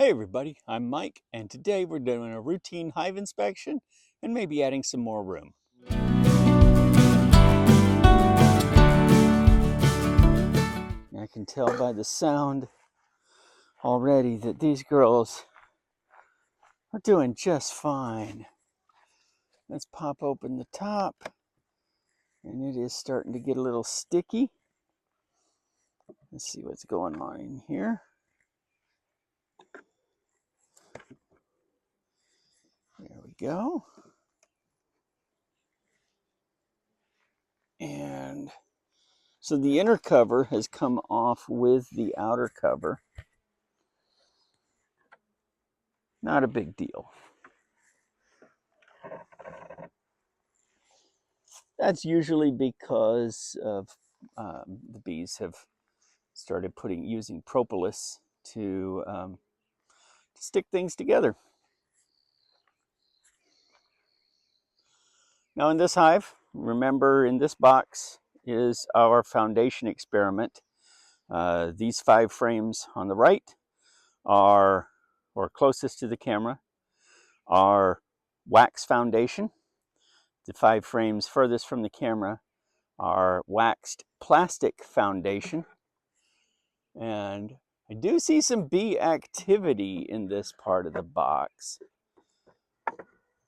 Hey everybody, I'm Mike, and today we're doing a routine hive inspection and maybe adding some more room. I can tell by the sound already that these girls are doing just fine. Let's pop open the top, and it is starting to get a little sticky. Let's see what's going on in here. There we go. And so the inner cover has come off with the outer cover. Not a big deal. That's usually because of the bees have started using propolis to stick things together. Now in this hive, remember in this box is our foundation experiment. These 5 frames on the right are, or closest to the camera, are wax foundation. The 5 frames furthest from the camera are waxed plastic foundation. And I do see some bee activity in this part of the box,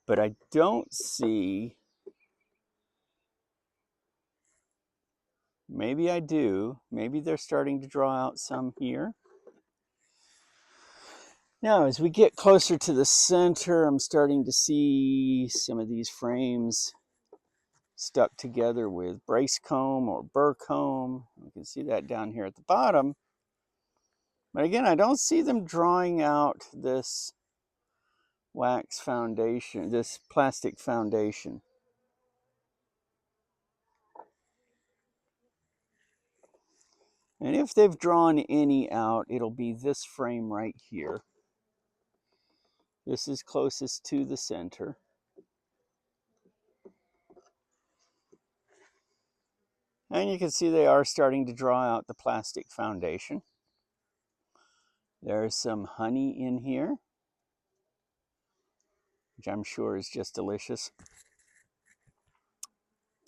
but I don't see, maybe I do, maybe they're starting to draw out some here. Now, as we get closer to the center, I'm starting to see some of these frames stuck together with brace comb or burr comb. You can see that down here at the bottom. But again, I don't see them drawing out this wax foundation, this plastic foundation. And if they've drawn any out, it'll be this frame right here. This is closest to the center. And you can see they are starting to draw out the plastic foundation. There's some honey in here, which I'm sure is just delicious.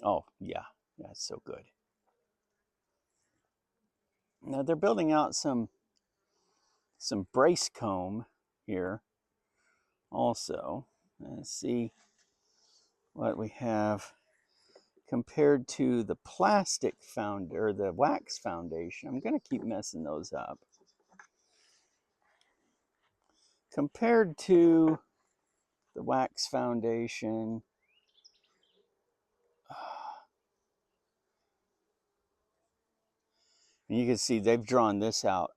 Oh, yeah, that's so good. Now they're building out some brace comb here also. Let's see what we have compared to the plastic or the wax foundation. I'm going to keep messing those up. Compared to the wax foundation, and you can see they've drawn this out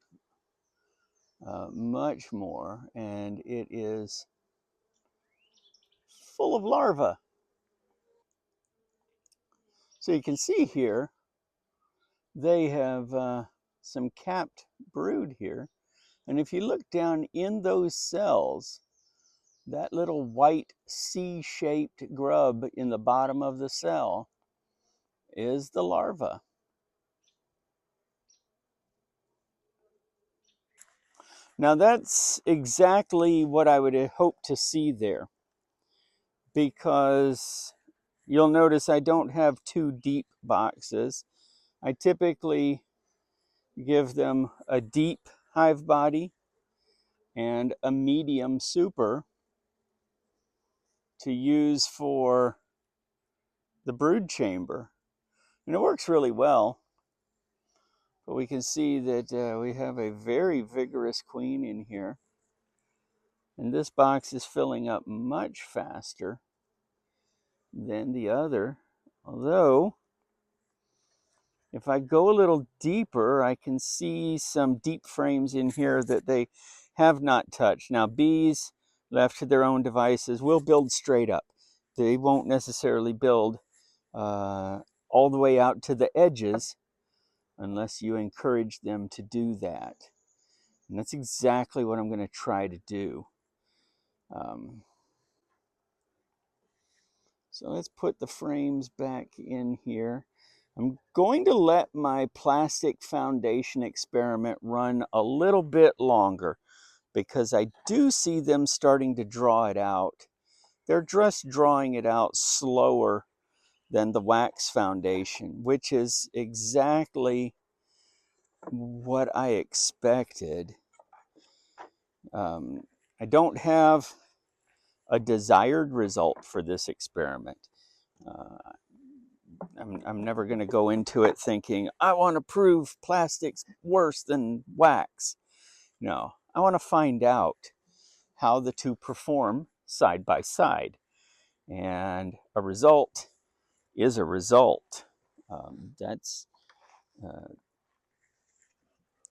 much more, and it is full of larvae. So you can see here, they have some capped brood here. And if you look down in those cells, that little white C-shaped grub in the bottom of the cell is the larva. Now that's exactly what I would hope to see there, because you'll notice I don't have 2 deep boxes. I typically give them a deep hive body and a medium super to use for the brood chamber. And it works really well. But we can see that we have a very vigorous queen in here. And this box is filling up much faster than the other. Although, if I go a little deeper, I can see some deep frames in here that they have not touched. Now, bees left to their own devices will build straight up. They won't necessarily build all the way out to the edges unless you encourage them to do that. And that's exactly what I'm going to try to do. So let's put the frames back in here. I'm going to let my plastic foundation experiment run a little bit longer. because I do see them starting to draw it out. They're just drawing it out slower than the wax foundation, which is exactly what I expected. I don't have a desired result for this experiment. I'm never going to go into it thinking, I want to prove plastic's worse than wax. No, I want to find out how the two perform side by side. And a result is a result. That's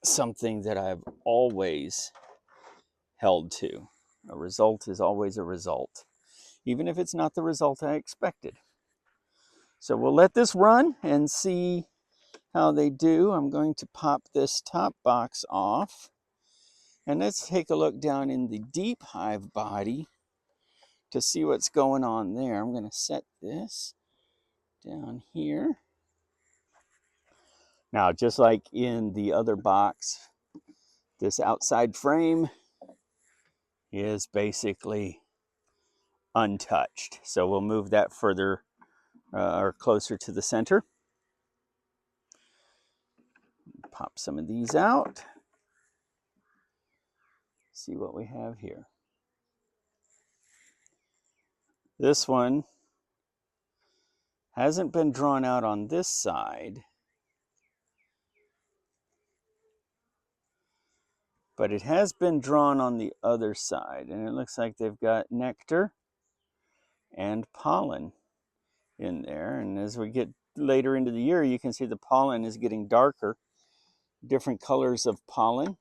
something that I've always held to. A result is always a result, even if it's not the result I expected. So we'll let this run and see how they do. I'm going to pop this top box off. And let's take a look down in the deep hive body to see what's going on there. I'm going to set this down here. Now, just like in the other box, this outside frame is basically untouched. So we'll move that further or closer to the center. Pop some of these out. See what we have here. This one hasn't been drawn out on this side, but it has been drawn on the other side, and it looks like they've got nectar and pollen in there. And as we get later into the year, you can see the pollen is getting darker. Different colors of pollen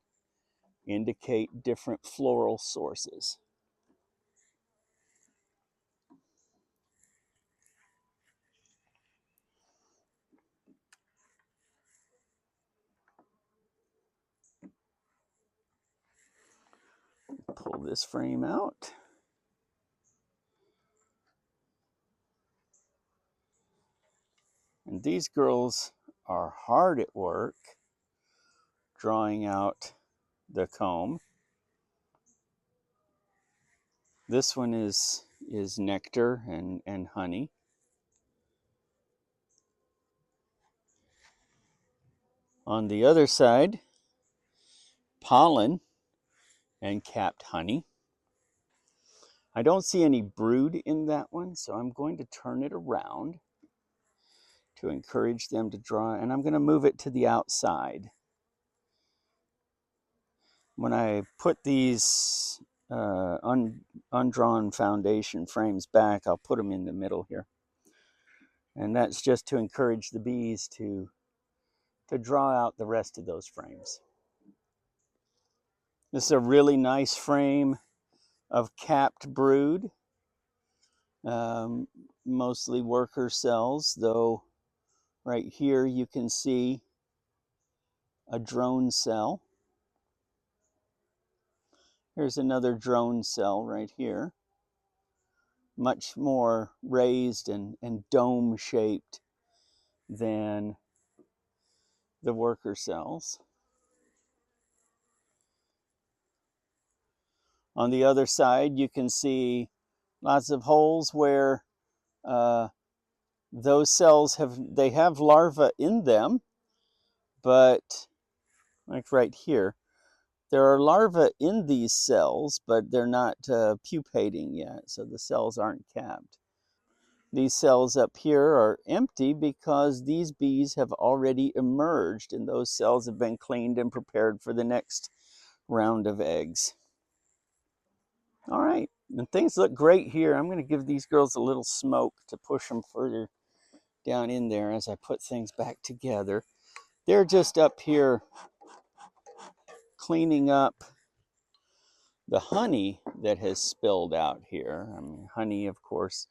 indicate different floral sources. Pull this frame out. And these girls are hard at work drawing out the comb. This one is nectar and honey. On the other side, pollen and capped honey. I don't see any brood in that one, so I'm going to turn it around to encourage them to draw, and I'm going to move it to the outside. When I put these undrawn foundation frames back, I'll put them in the middle here. And that's just to encourage the bees to draw out the rest of those frames. This is a really nice frame of capped brood, mostly worker cells, though right here you can see a drone cell. Here's another drone cell right here, much more raised and dome shaped than the worker cells. On the other side, you can see lots of holes where those cells have larvae in them, but like right here, there are larvae in these cells, but they're not pupating yet, so the cells aren't capped. These cells up here are empty because these bees have already emerged, and those cells have been cleaned and prepared for the next round of eggs. All right, and things look great here. I'm going to give these girls a little smoke to push them further down in there as I put things back together. They're just up here cleaning up the honey that has spilled out here. I mean, honey, of course,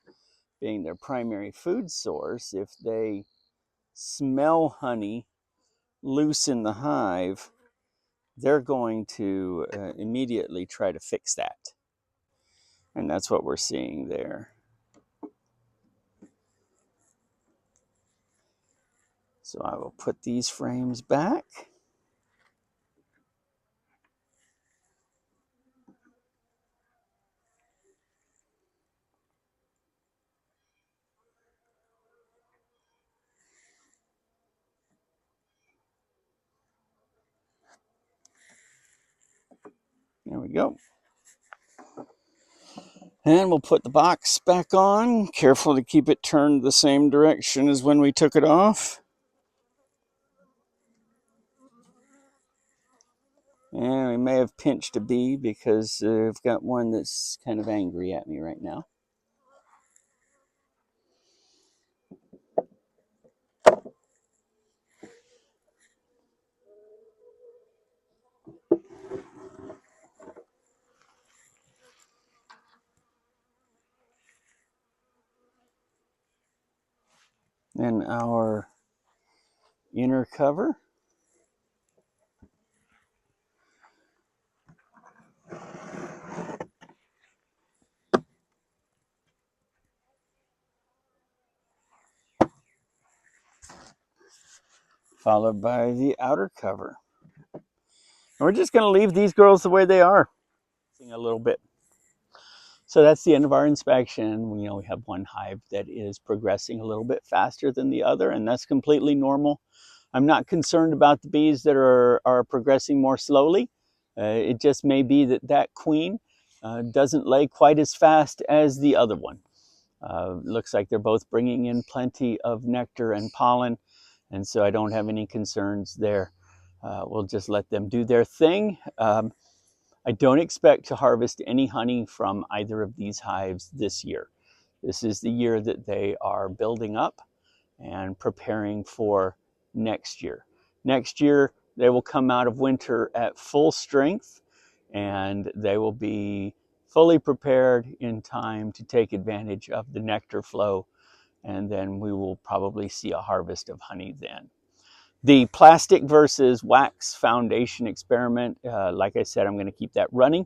being their primary food source. If they smell honey loose in the hive, they're going to immediately try to fix that. And that's what we're seeing there. So I will put these frames back. There we go. And we'll put the box back on. Careful to keep it turned the same direction as when we took it off. And we may have pinched a bee because I've got one that's kind of angry at me right now. And our inner cover. Followed by the outer cover. And we're just going to leave these girls the way they are. A little bit. So that's the end of our inspection. We have one hive that is progressing a little bit faster than the other, and that's completely normal. I'm not concerned about the bees that are progressing more slowly. It just may be that queen doesn't lay quite as fast as the other one. Looks like they're both bringing in plenty of nectar and pollen, and so I don't have any concerns there. We'll just let them do their thing. I don't expect to harvest any honey from either of these hives this year. This is the year that they are building up and preparing for next year. Next year, they will come out of winter at full strength, and they will be fully prepared in time to take advantage of the nectar flow, and then we will probably see a harvest of honey then. The plastic versus wax foundation experiment, like I said, I'm going to keep that running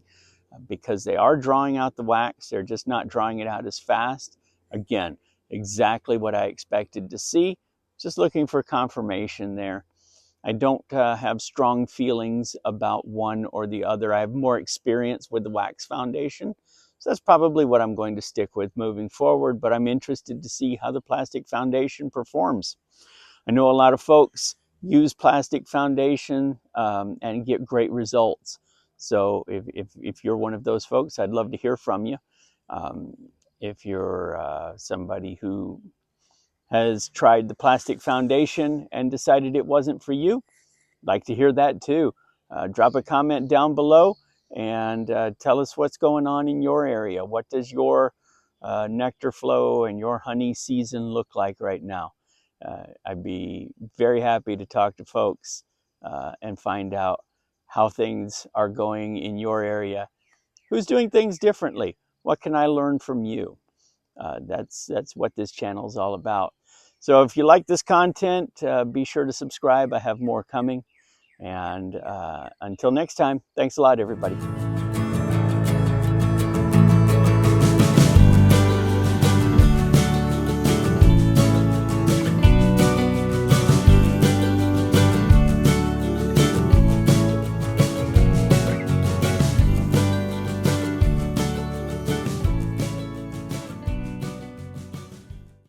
because they are drawing out the wax. They're just not drawing it out as fast. Again, exactly what I expected to see. Just looking for confirmation there. I don't have strong feelings about one or the other. I have more experience with the wax foundation. So that's probably what I'm going to stick with moving forward, but I'm interested to see how the plastic foundation performs. I know a lot of folks use plastic foundation and get great results. So if you're one of those folks, I'd love to hear from you. If you're somebody who has tried the plastic foundation and decided it wasn't for you, I'd like to hear that too. Drop a comment down below and tell us what's going on in your area. What does your nectar flow and your honey season look like right now? I'd be very happy to talk to folks and find out how things are going in your area. Who's doing things differently? What can I learn from you? That's what this channel is all about. So if you like this content, be sure to subscribe. I have more coming. And until next time, thanks a lot, everybody.